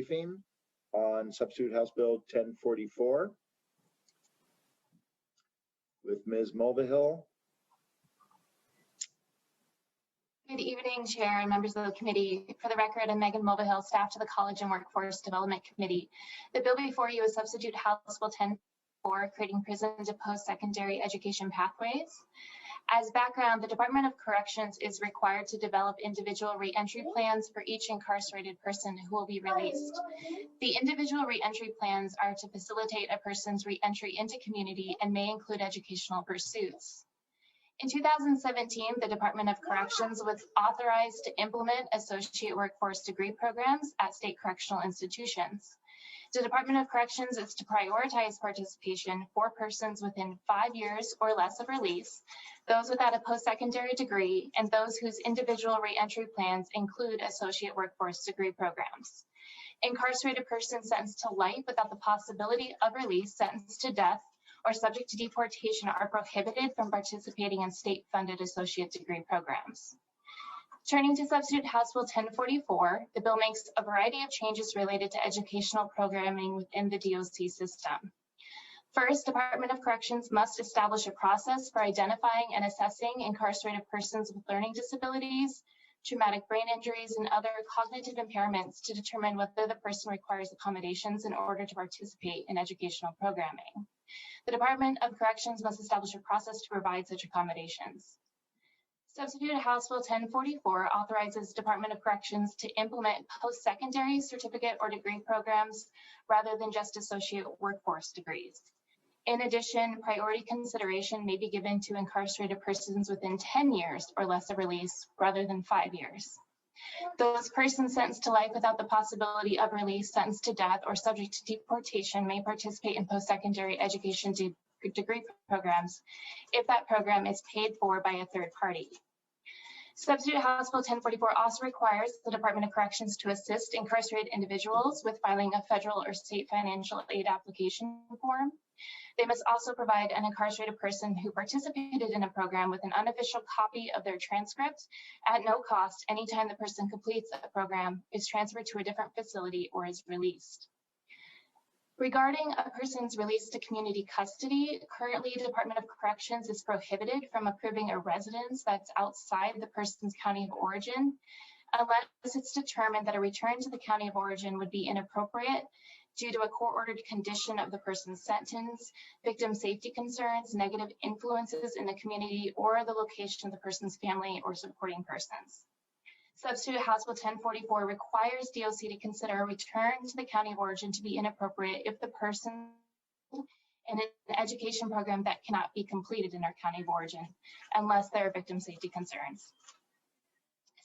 briefing on Substitute House Bill 1044 with Ms. Mulvihill. Good evening, Chair and members of the committee. For the record, I'm Megan Mulvihill, staff to the College and Workforce Development Committee. The bill before you is Substitute House Bill 1044, creating prison to post-secondary education pathways. As background, the Department of Corrections is required to develop individual re-entry plans for each incarcerated person who will be released. The individual re-entry plans are to facilitate a person's re-entry into community and may include educational pursuits. In 2017, the Department of Corrections was authorized to implement associate workforce degree programs at state correctional institutions. The Department of Corrections is to prioritize participation for persons within 5 years or less of release, those without a post-secondary degree, and those whose individual re-entry plans include associate workforce degree programs. Incarcerated persons sentenced to life without the possibility of release, sentenced to death, or subject to deportation are prohibited from participating in state-funded associate degree programs. Turning to Substitute House Bill 1044, the bill makes a variety of changes related to educational programming within the DOC system. First, Department of Corrections must establish a process for identifying and assessing incarcerated persons with learning disabilities, traumatic brain injuries, and other cognitive impairments to determine whether the person requires accommodations in order to participate in educational programming. The Department of Corrections must establish a process to provide such accommodations. Substitute House Bill 1044 authorizes Department of Corrections to implement post-secondary certificate or degree programs rather than just associate workforce degrees. In addition, priority consideration may be given to incarcerated persons within 10 years or less of release rather than 5 years. Those persons sentenced to life without the possibility of release, sentenced to death, or subject to deportation may participate in post-secondary education degree programs if that program is paid for by a third party. Substitute House Bill 1044 also requires the Department of Corrections to assist incarcerated individuals with filing a federal or state financial aid application form. They must also provide an incarcerated person who participated in a program with an unofficial copy of their transcript at no cost anytime the person completes a program, is transferred to a different facility, or is released. Regarding a person's release to community custody, currently Department of Corrections is prohibited from approving a residence that's outside the person's county of origin, unless it's determined that a return to the county of origin would be inappropriate due to a court-ordered condition of the person's sentence, victim safety concerns, negative influences in the community, or the location of the person's family or supporting persons. Substitute House Bill 1044 requires DOC to consider a return to the county of origin to be inappropriate if the person in an education program that cannot be completed in their county of origin, unless there are victim safety concerns.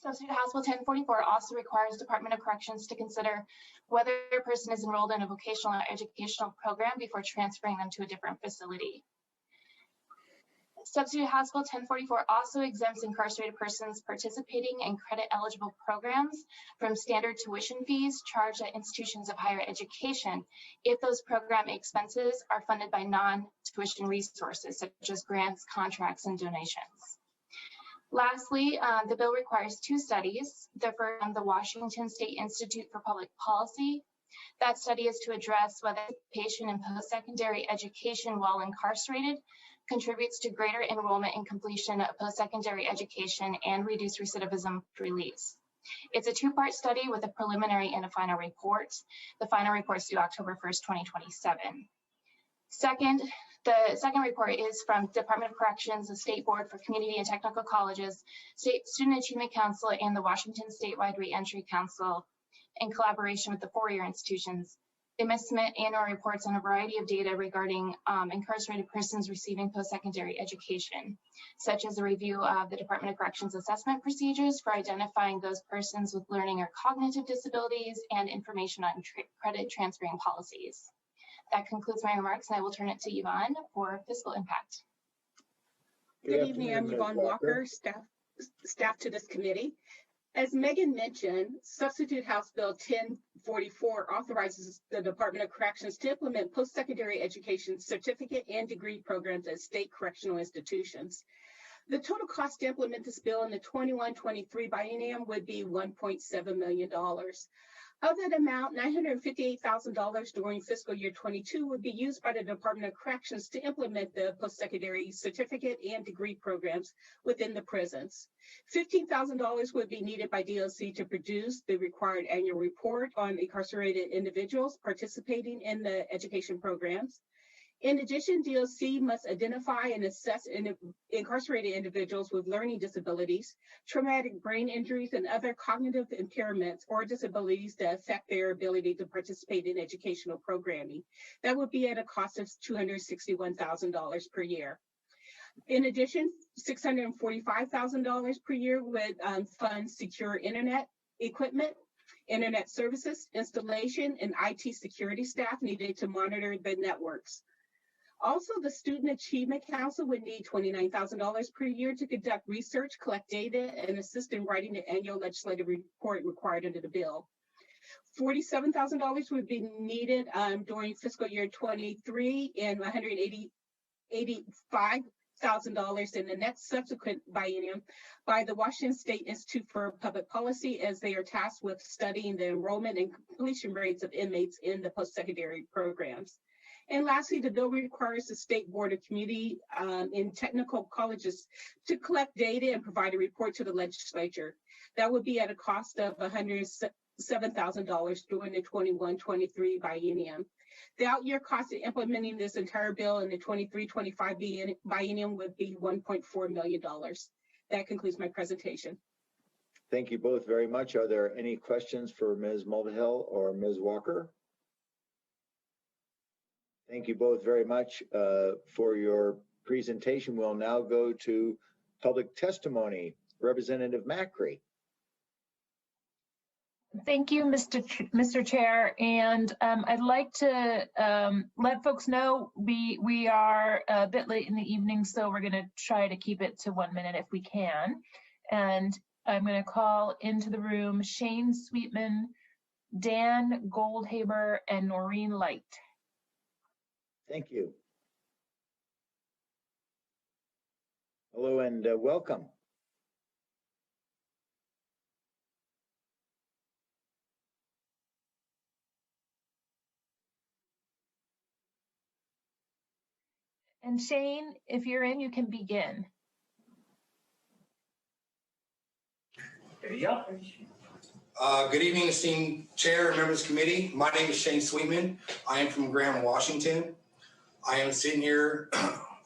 Substitute House Bill 1044 also requires Department of Corrections to consider whether a person is enrolled in a vocational or educational program before transferring them to a different facility. Substitute House Bill 1044 also exempts incarcerated persons participating in credit-eligible programs from standard tuition fees charged at institutions of higher education if those program expenses are funded by non-tuition resources, such as grants, contracts, and donations. Lastly, the bill requires 2 studies. The first from the Washington State Institute for Public Policy. That study is to address whether participation in post-secondary education while incarcerated contributes to greater enrollment and completion of post-secondary education and reduced recidivism release. It's a 2-part study with a preliminary and a final report. The final report is due October 1st, 2027. The second report is from Department of Corrections, the State Board for Community and Technical Colleges, State Student Achievement Council, and the Washington Statewide Reentry Council in collaboration with the 4-year institutions. They must submit annual reports on a variety of data regarding incarcerated persons receiving post-secondary education, such as a review of the Department of Corrections assessment procedures for identifying those persons with learning or cognitive disabilities, and information on credit transferring policies. That concludes my remarks, and I will turn it to Yvonne for fiscal impact. Good evening, I'm Yvonne Walker, staff to this committee. As Megan mentioned, Substitute House Bill 1044 authorizes the Department of Corrections to implement post-secondary education certificate and degree programs at state correctional institutions. The total cost to implement this bill in the 21-23 biennium would be $1.7 million. Of that amount, $958,000 during fiscal year 22 would be used by the Department of Corrections to implement the post-secondary certificate and degree programs within the prisons. $15,000 would be needed by DLC to produce the required annual report on incarcerated individuals participating in the education programs. In addition, DLC must identify and assess incarcerated individuals with learning disabilities, traumatic brain injuries, and other cognitive impairments or disabilities that affect their ability to participate in educational programming. That would be at a cost of $261,000 per year. In addition, $645,000 per year would fund secure internet equipment, internet services, installation, and IT security staff needed to monitor the networks. Also, the Student Achievement Council would need $29,000 per year to conduct research, collect data, and assist in writing the annual legislative report required under the bill. $47,000 would be needed during fiscal year 23 and $185,000 in the next subsequent biennium by the Washington State Institute for Public Policy, as they are tasked with studying the enrollment and completion rates of inmates in the post-secondary programs. And lastly, the bill requires the State Board of Community and Technical Colleges to collect data and provide a report to the legislature. That would be at a cost of $107,000 during the 21-23 biennium. The out-year cost of implementing this entire bill in the 23-25 biennium would be $1.4 million. That concludes my presentation. Thank you both very much. Are there any questions for Ms. Mulvihill or Ms. Walker? Thank you both very much for your presentation. We'll now go to public testimony. Representative Macri. Thank you, Mr. Chair. And I'd like to let folks know we are a bit late in the evening, so we're going to try to keep it to 1 minute if we can. And I'm going to call into the room Shane Sweetman, Dan Goldhaber, and Noreen Light. Thank you. Hello and welcome. And Shane, if you're in, you can begin. There you go. Good evening, esteemed chair and members of the committee. My name is Shane Sweetman. I am from Graham, Washington. I am sitting here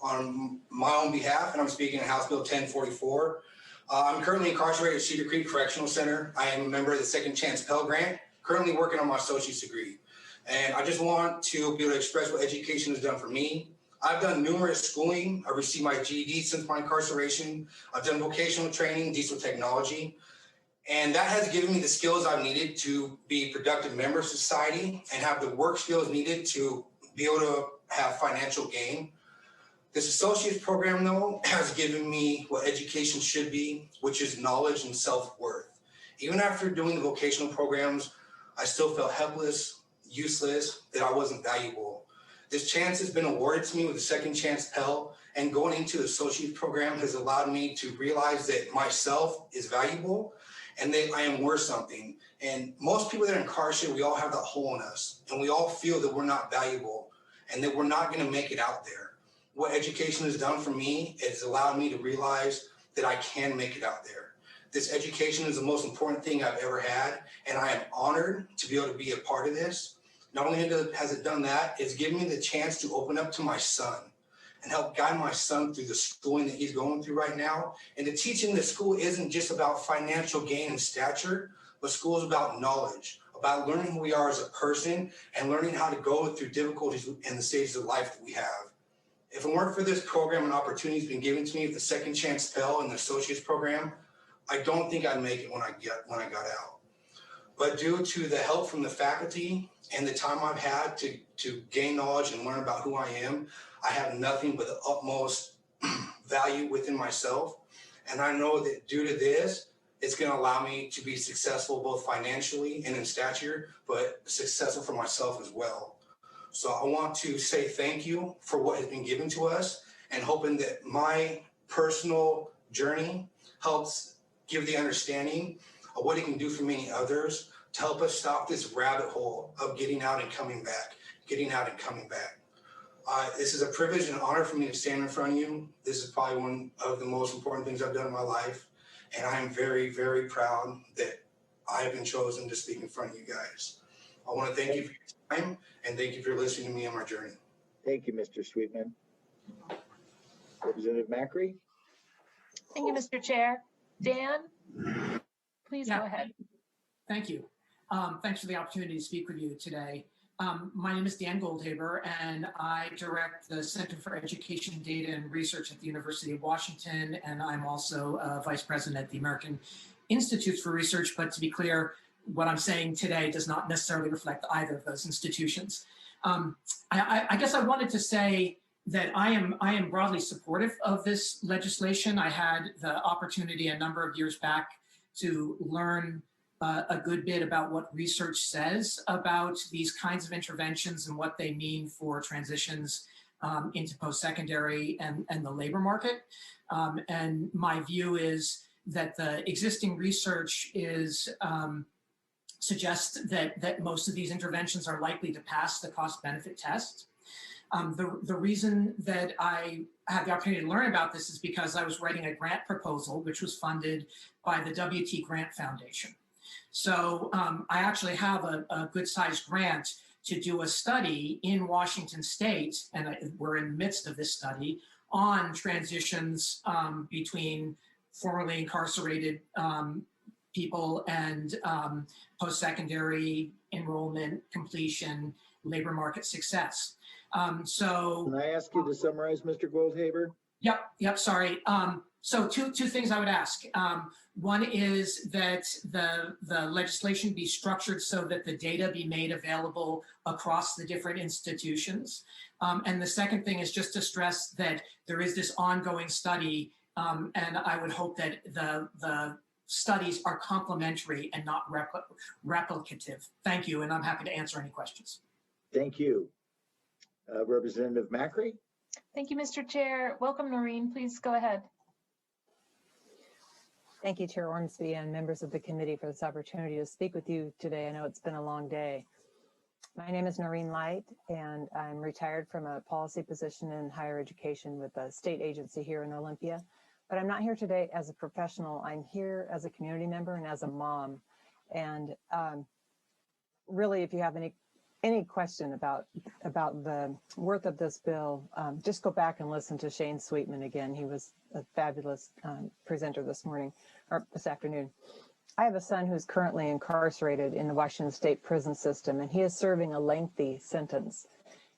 on my own behalf, and I'm speaking on House Bill 1044. I'm currently incarcerated at Cedar Creek Correctional Center. I am a member of the Second Chance Pell Grant, currently working on my associate's degree. And I just want to be able to express what education has done for me. I've done numerous schooling. I received my GED since my incarceration. I've done vocational training, diesel technology. And that has given me the skills I've needed to be a productive member of society and have the work skills needed to be able to have financial gain. This associate's program, though, has given me what education should be, which is knowledge and self-worth. Even after doing the vocational programs, I still felt helpless, useless, that I wasn't valuable. This chance has been awarded to me with the Second Chance Pell, and going into the associate's program has allowed me to realize that myself is valuable and that I am worth something. And most people that are incarcerated, we all have that hole in us, and we all feel that we're not valuable and that we're not going to make it out there. What education has done for me is allowed me to realize that I can make it out there. This education is the most important thing I've ever had, and I am honored to be able to be a part of this. Not only has it done that, it's given me the chance to open up to my son and help guide my son through the schooling that he's going through right now. And the teaching that school isn't just about financial gain and stature, but school is about knowledge, about learning who we are as a person and learning how to go through difficulties in the stages of life that we have. If it weren't for this program and opportunities being given to me with the Second Chance Pell and the Associates program, I don't think I'd make it when I got out. But due to the help from the faculty and the time I've had to gain knowledge and learn about who I am, I have nothing but the utmost value within myself. And I know that due to this, it's going to allow me to be successful both financially and in stature, but successful for myself as well. So I want to say thank you for what has been given to us, and hoping that my personal journey helps give the understanding of what it can do for many others to help us stop this rabbit hole of getting out and coming back, getting out and coming back. This is a privilege and an honor for me to stand in front of you. This is probably one of the most important things I've done in my life. And I am very, very proud that I have been chosen to speak in front of you guys. I want to thank you for your time and thank you for listening to me on my journey. Thank you, Mr. Sweetman. Representative Macri? Thank you, Mr. Chair. Dan, please go ahead. Thank you. Thanks for the opportunity to speak with you today. My name is Dan Goldberg, and I direct the Center for Education, Data, and Research at the University of Washington, and I'm also Vice President at the American Institutes for Research. But to be clear, what I'm saying today does not necessarily reflect either of those institutions. I guess I wanted to say that I am broadly supportive of this legislation. I had the opportunity a number of years back to learn a good bit about what research says about these kinds of interventions and what they mean for transitions into post-secondary and the labor market. And my view is that the existing research suggests that most of these interventions are likely to pass the cost-benefit test. The reason that I had the opportunity to learn about this is because I was writing a grant proposal, which was funded by the WT Grant Foundation. So I actually have a good-sized grant to do a study in Washington State, and we're in the midst of this study, on transitions between formerly incarcerated people and post-secondary enrollment, completion, labor market success. So can I ask you to summarize, Mr. Goldhaber? Yep, sorry. So two things I would ask. One is that the legislation be structured so that the data be made available across the different institutions. And the second thing is just to stress that there is this ongoing study, and I would hope that the studies are complementary and not replicative. Thank you, and I'm happy to answer any questions. Thank you. Representative Macri? Thank you, Mr. Chair. Welcome, Noreen. Please go ahead. Thank you, Chair Ormsby and members of the committee for this opportunity to speak with you today. I know it's been a long day. My name is Noreen Light, and I'm retired from a policy position in higher education with a state agency here in Olympia. But I'm not here today as a professional. I'm here as a community member and as a mom. And really, if you have any question about the worth of this bill, just go back and listen to Shane Sweetman again. He was a fabulous presenter this morning, or this afternoon. I have a son who's currently incarcerated in the Washington State prison system, and he is serving a lengthy sentence.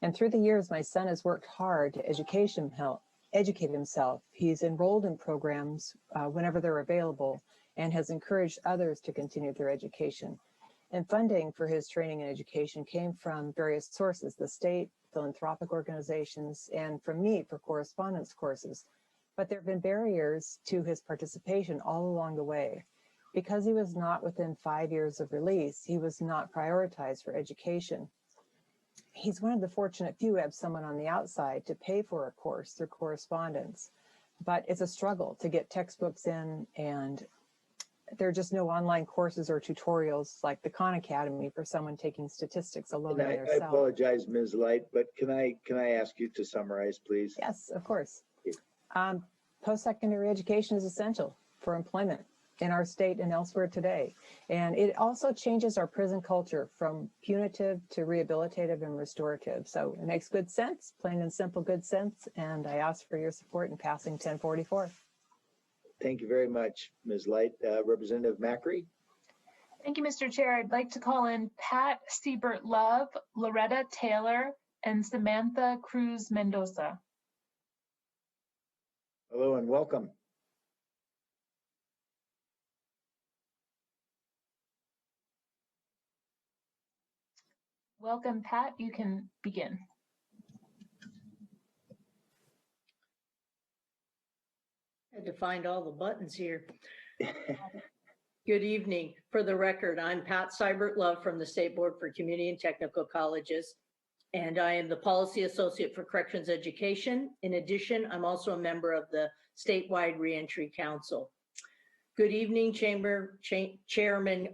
And through the years, my son has worked hard to educate himself. He's enrolled in programs whenever they're available and has encouraged others to continue their education. And funding for his training and education came from various sources, the state, philanthropic organizations, and from me for correspondence courses. But there have been barriers to his participation all along the way. Because he was not within 5 years of release, he was not prioritized for education. He's one of the fortunate few who have someone on the outside to pay for a course through correspondence. But it's a struggle to get textbooks in, and there are just no online courses or tutorials like the Khan Academy for someone taking statistics alone on their I self. apologize, Ms. Light, but can I ask you to summarize, please? Yes, of course. Post-secondary education is essential for employment in our state and elsewhere today. And it also changes our prison culture from punitive to rehabilitative and restorative. So it makes good sense, plain and simple good sense. And I ask for your support in passing 1044. Thank you very much, Ms. Light. Representative Macri? Thank you, Mr. Chair. I'd like to call in Pat Seibert Love, Lora Taylor, and Samantha CruzMendoza. Hello and welcome. Welcome, Pat. You can begin. Had to find all the buttons here. Good evening. For the record, I'm Pat Seibert Love from the State Board for Community and Technical Colleges, and I am the Policy Associate for Corrections Education. In addition, I'm also a member of the statewide Reentry Council. Good evening, Chairman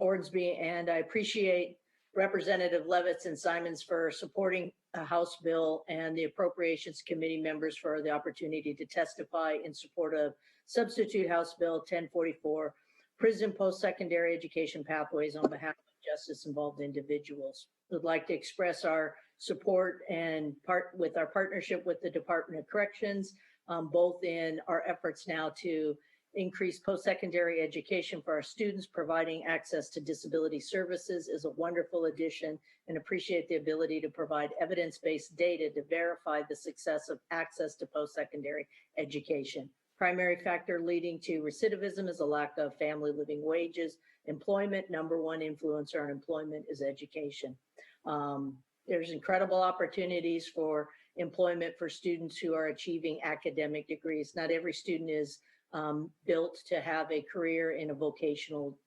Ordsby, and I appreciate Representative Levitz and Simons for supporting a House bill and the Appropriations Committee members for the opportunity to testify in support of Substitute House Bill 1044, Prison Post-Secondary Education Pathways on behalf of justice-involved individuals. We'd like to express our support and with our partnership with the Department of Corrections, both in our efforts now to increase post-secondary education for our students. Providing access to disability services is a wonderful addition, and appreciate the ability to provide evidence-based data to verify the success of access to post-secondary education. Primary factor leading to recidivism is a lack of family living wages. Employment, number one influencer on employment is education. There's incredible opportunities for employment for students who are achieving academic degrees. Not every student is built to have a career in a vocational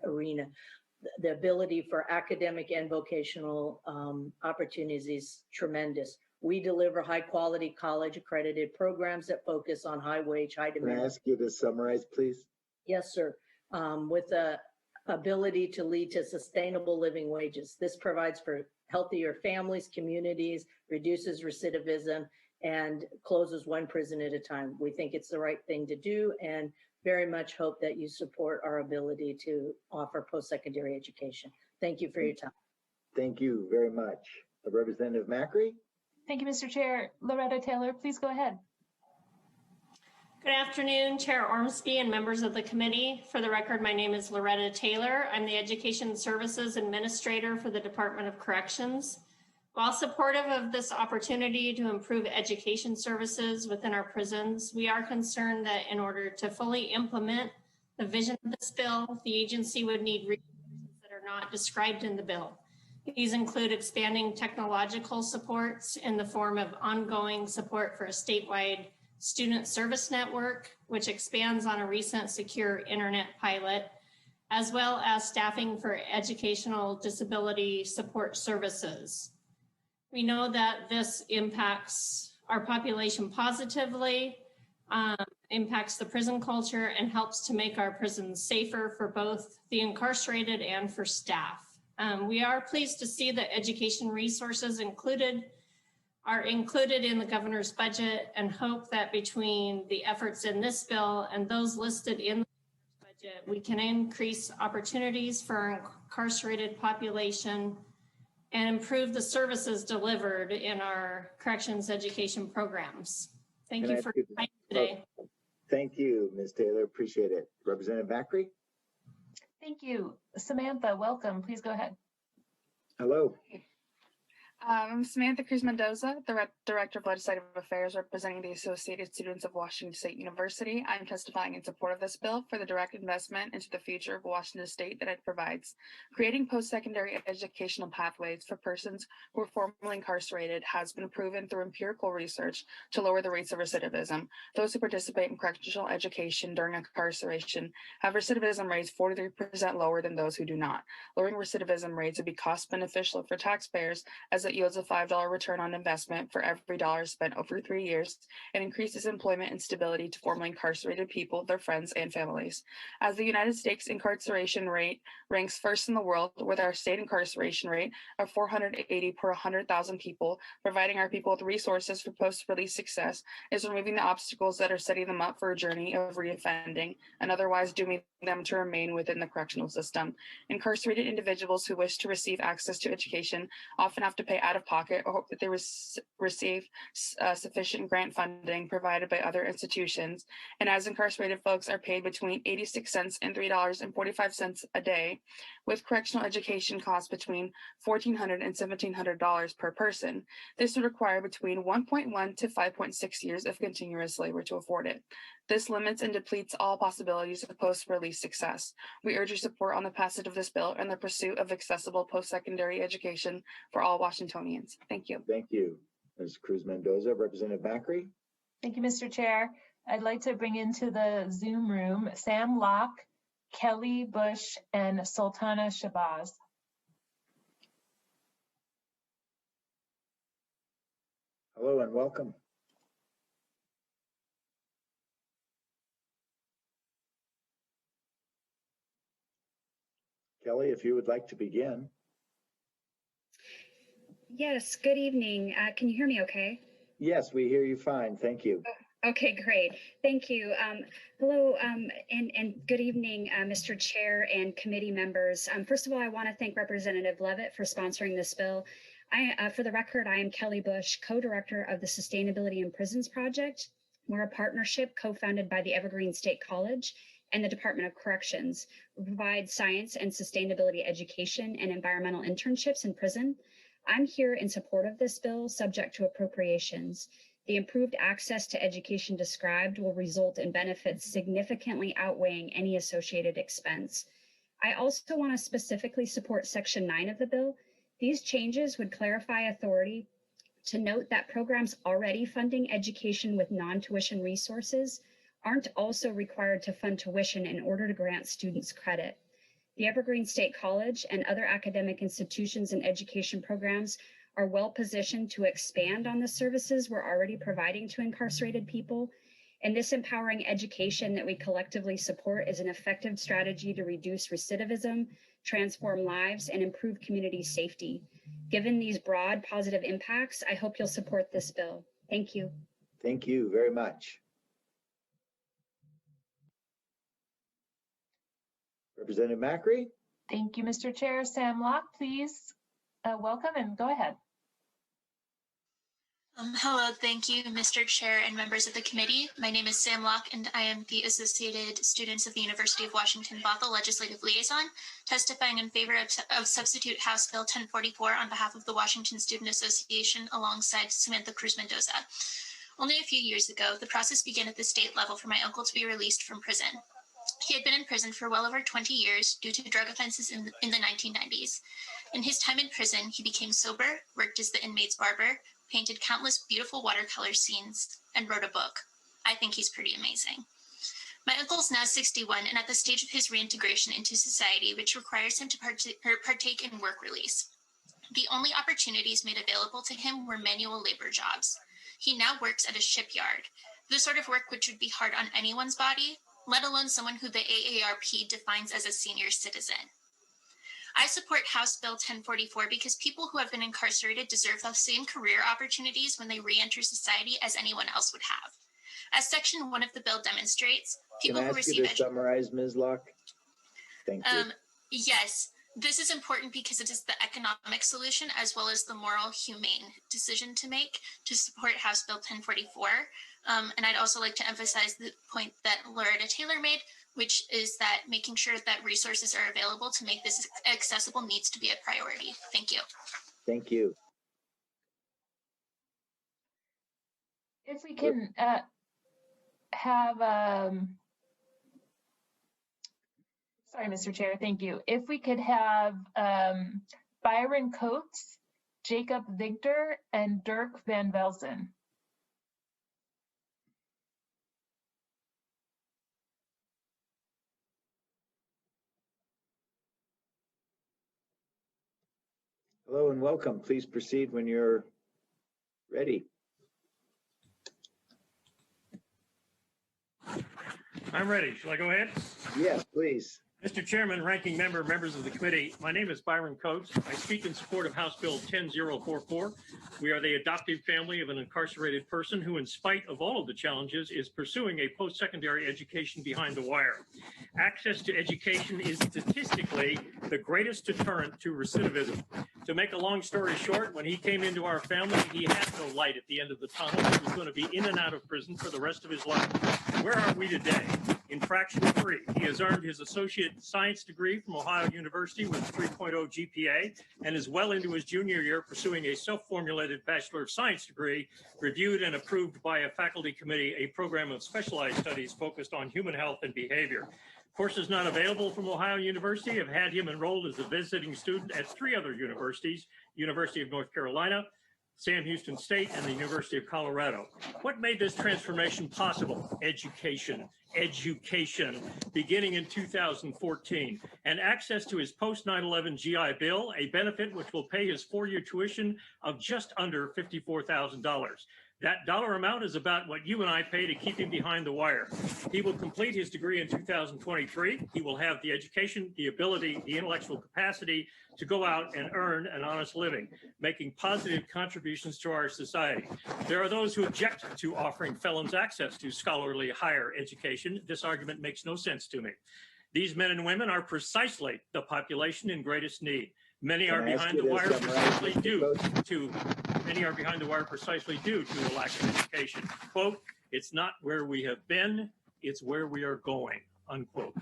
arena. The ability for academic and vocational opportunities is tremendous. We deliver high quality college accredited programs that focus on high wage, high demand. Can I ask you to summarize, please? Yes, sir. With the ability to lead to sustainable living wages. This provides for healthier families, communities, reduces recidivism, and closes one prison at a time. We think it's the right thing to do, and very much hope that you support our ability to offer post-secondary education. Thank you for your time. Thank you very much. Representative Macri? Thank you, Mr. Chair. Lora Taylor, please go ahead. Good afternoon, Chair Ormsby and members of the committee. For the record, my name is Lora Taylor. I'm the Education Services Administrator for the Department of Corrections. While supportive of this opportunity to improve education services within our prisons, we are concerned that in order to fully implement the vision of this bill, the agency would need resources that are not described in the bill. These include expanding technological supports in the form of ongoing support for a statewide student service network, which expands on a recent secure internet pilot, as well as staffing for educational disability support services. We know that this impacts our population positively, impacts the prison culture, and helps to make our prisons safer for both the incarcerated and for staff. We are pleased to see that education resources are included in the governor's budget, and hope that between the efforts in this bill and those listed in the budget, we can increase opportunities for our incarcerated population and improve the services delivered in our corrections education programs. Thank you for your time today. Thank you, Ms. Taylor. Appreciate it. Representative Macri? Thank you. Samantha, welcome. Please go ahead. Hello. I'm Samantha CruzMendoza, the Director of Legislative Affairs representing the Associated Students of Washington State University. I'm testifying in support of this bill for the direct investment into the future of Washington State that it provides. Creating post-secondary educational pathways for persons who were formerly incarcerated has been proven through empirical research to lower the rates of recidivism. Those who participate in correctional education during incarceration have recidivism rates 43% lower than those who do not. Lowering recidivism rates would be cost beneficial for taxpayers, as it yields a $5 return on investment for every dollar spent over 3 years, and increases employment and stability to formerly incarcerated people, their friends, and families. As the United States incarceration rate ranks first in the world, with our state incarceration rate of 480 per 100,000 people, providing our people with resources for post-release success is removing the obstacles that are setting them up for a journey of reoffending and otherwise dooming them to remain within the correctional system. Incarcerated individuals who wish to receive access to education often have to pay out of pocket or hope that they receive sufficient grant funding provided by other institutions. And as incarcerated folks are paid between 86 cents and $3.45 a day, with correctional education costs between $1,400 and $1,700 per person, this would require between 1.1 to 5.6 years of continuous labor to afford it. This limits and depletes all possibilities of post-release success. We urge your support on the passage of this bill and the pursuit of accessible post-secondary education for all Washingtonians. Thank you. Thank you, Ms. CruzMendoza. Representative Macri? Thank you, Mr. Chair. I'd like to bring into the Zoom room Sam Locke, Kelly Bush, and Sultana Shabazz. Hello and welcome. Kelly, if you would like to begin. Yes, good evening. Can you hear me okay? Yes, we hear you fine. Thank you. Okay, great. Thank you. Hello and good evening, Mr. Chair and committee members. First of all, I want to thank Representative Levitt for sponsoring this bill. For the record, I am Kelly Bush, co-director of the Sustainability in Prisons Project. We're a partnership co-founded by the Evergreen State College and the Department of Corrections. We provide science and sustainability education and environmental internships in prison. I'm here in support of this bill, subject to appropriations. The improved access to education described will result in benefits significantly outweighing any associated expense. I also want to specifically support Section 9 of the bill. These changes would clarify authority to note that programs already funding education with non-tuition resources aren't also required to fund tuition in order to grant students credit. The Evergreen State College and other academic institutions and education programs are well positioned to expand on the services we're already providing to incarcerated people. And this empowering education that we collectively support is an effective strategy to reduce recidivism, transform lives, and improve community safety. Given these broad positive impacts, I hope you'll support this bill. Thank you. Thank you very much. Representative Macri. Thank you, Mr. Chair. Sam Locke, please welcome and go ahead. Hello, thank you, Mr. Chair and members of the committee. My name is Sam Locke, and I am the Associated Students of the University of Washington Bothell Legislative Liaison, testifying in favor of Substitute House Bill 1044 on behalf of the Washington Student Association alongside Samantha CruzMendoza. Only a few years ago, the process began at the state level for my uncle to be released from prison. He had been in prison for well over 20 years due to drug offenses in the 1990s. In his time in prison, he became sober, worked as the inmate's barber, painted countless beautiful watercolor scenes, and wrote a book. I think he's pretty amazing. My uncle's now 61 and at the stage of his reintegration into society, which requires him to partake in work release. The only opportunities made available to him were manual labor jobs. He now works at a shipyard, the sort of work which would be hard on anyone's body, let alone someone who the AARP defines as a senior citizen. I support House Bill 1044 because people who have been incarcerated deserve the same career opportunities when they re-enter society as anyone else would have. As Section 1 of the bill demonstrates, people who receive education... Can I ask you to summarize, Ms. Locke? Thank you. Yes, this is important because it is the economic solution as well as the moral, humane decision to make to support House Bill 1044. And I'd also like to emphasize the point that Lora Taylor made, which is that making sure that resources are available to make this accessible needs to be a priority. Thank you. Thank you. If we can have, sorry, Mr. Chair, thank you. If we could have Byron Coats, Jacob Vigdor, and Dirk van Velzen. Hello and welcome. Please proceed when you're ready. I'm ready. Shall I go ahead? Yes, please. Mr. Chairman, ranking member, members of the committee, my name is Byron Coats. I speak in support of House Bill 10044. We are the adoptive family of an incarcerated person who, in spite of all of the challenges, is pursuing a post-secondary education behind the wire. Access to education is statistically the greatest deterrent to recidivism. To make a long story short, when he came into our family, he had no light at the end of the tunnel. He was going to be in and out of prison for the rest of his life. Where are we today? Infraction free. He has earned his associate science degree from Ohio University with 3.0 GPA and is well into his junior year pursuing a self-formulated Bachelor of Science degree, reviewed and approved by a faculty committee, a program of specialized studies focused on human health and behavior. Courses not available from Ohio University have had him enrolled as a visiting student at 3 other universities, University of North Carolina, Sam Houston State, and the University of Colorado. What made this transformation possible? Education. Education, beginning in 2014, and access to his post-9/11 GI Bill, a benefit which will pay his 4-year tuition of just under $54,000. That dollar amount is about what you and I pay to keep him behind the wire. He will complete his degree in 2023. He will have the education, the ability, the intellectual capacity to go out and earn an honest living, making positive contributions to our society. There are those who object to offering felons access to scholarly higher education. This argument makes no sense to me. These men and women are precisely the population in greatest need. Many are behind the wire precisely due to a lack of education. Quote, "It's not where we have been, it's where we are going," unquote.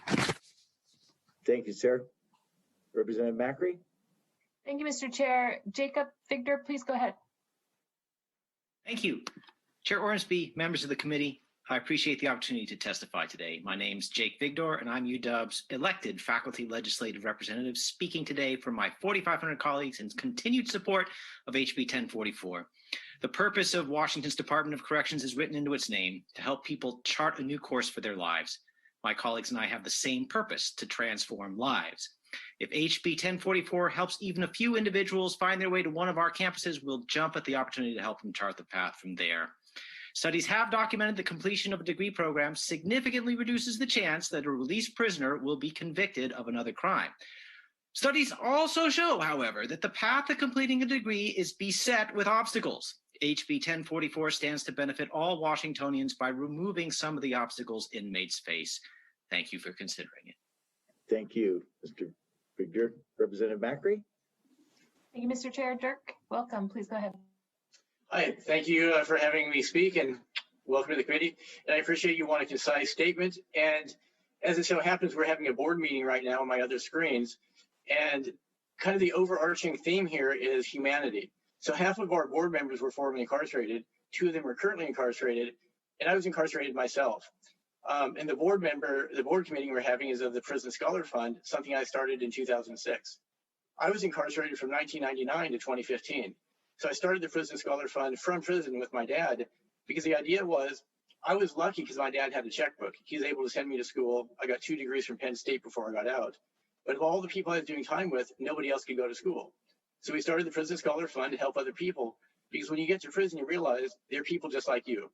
Thank you, sir. Representative Macri? Thank you, Mr. Chair. Jacob, Vigdor, please go ahead. Thank you. Chair Ormsby, members of the committee, I appreciate the opportunity to testify today. My name's Jake Vigdor, and I'm UW's elected faculty legislative representative, speaking today for my 4,500 colleagues in continued support of HB 1044. The purpose of Washington's Department of Corrections is written into its name: to help people chart a new course for their lives. My colleagues and I have the same purpose: to transform lives. If HB 1044 helps even a few individuals find their way to one of our campuses, we'll jump at the opportunity to help them chart the path from there. Studies have documented the completion of a degree program significantly reduces the chance that a released prisoner will be convicted of another crime. Studies also show, however, that the path to completing a degree is beset with obstacles. HB 1044 stands to benefit all Washingtonians by removing some of the obstacles inmates face. Thank you for considering it. Thank you, Mr. Vigdor. Representative Macri? Thank you, Mr. Chair. Dirk, welcome. Please go ahead. Hi, thank you for having me speak, and welcome to the committee. And I appreciate you want a concise statement. And as it so happens, we're having a board meeting right now on my other screens. And kind of the overarching theme here is humanity. So half of our board members were formerly incarcerated. 2 of them are currently incarcerated. And I was incarcerated myself. And the board committee we're having is of the Prison Scholar Fund, something I started in 2006. I was incarcerated from 1999 to 2015. So I started the Prison Scholar Fund from prison with my dad, because the idea was I was lucky because my dad had a checkbook. He was able to send me to school. I got 2 degrees from Penn State before I got out. But of all the people I was doing time with, nobody else could go to school. So we started the Prison Scholar Fund to help other people, because when you get to prison, you realize they're people just like you.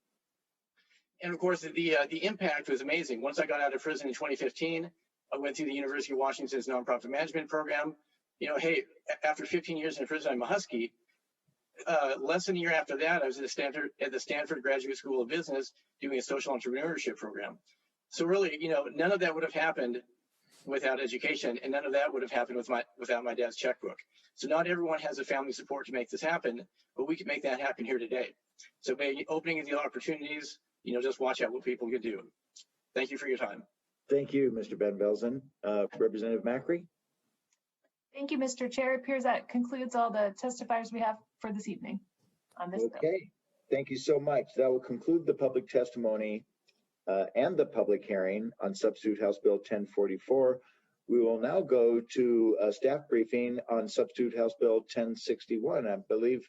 And of course, the impact was amazing. Once I got out of prison in 2015, I went through the University of Washington's nonprofit management program. You know, hey, after 15 years in prison, I'm a Husky. Less than a year after that, I was at the Stanford Graduate School of Business doing a social entrepreneurship program. So really, you know, none of that would have happened without education, and none of that would have happened without my dad's checkbook. So not everyone has the family support to make this happen, but we can make that happen here today. So by opening the opportunities, you know, just watch out what people can do. Thank you for your time. Thank you, Mr. van Velzen. Representative Macri? Thank you, Mr. Chair. It appears that concludes all the testifiers we have for this evening on this bill. Okay, thank you so much. That will conclude the public testimony and the public hearing on Substitute House Bill 1044. We will now go to a staff briefing on Substitute House Bill 1061. I believe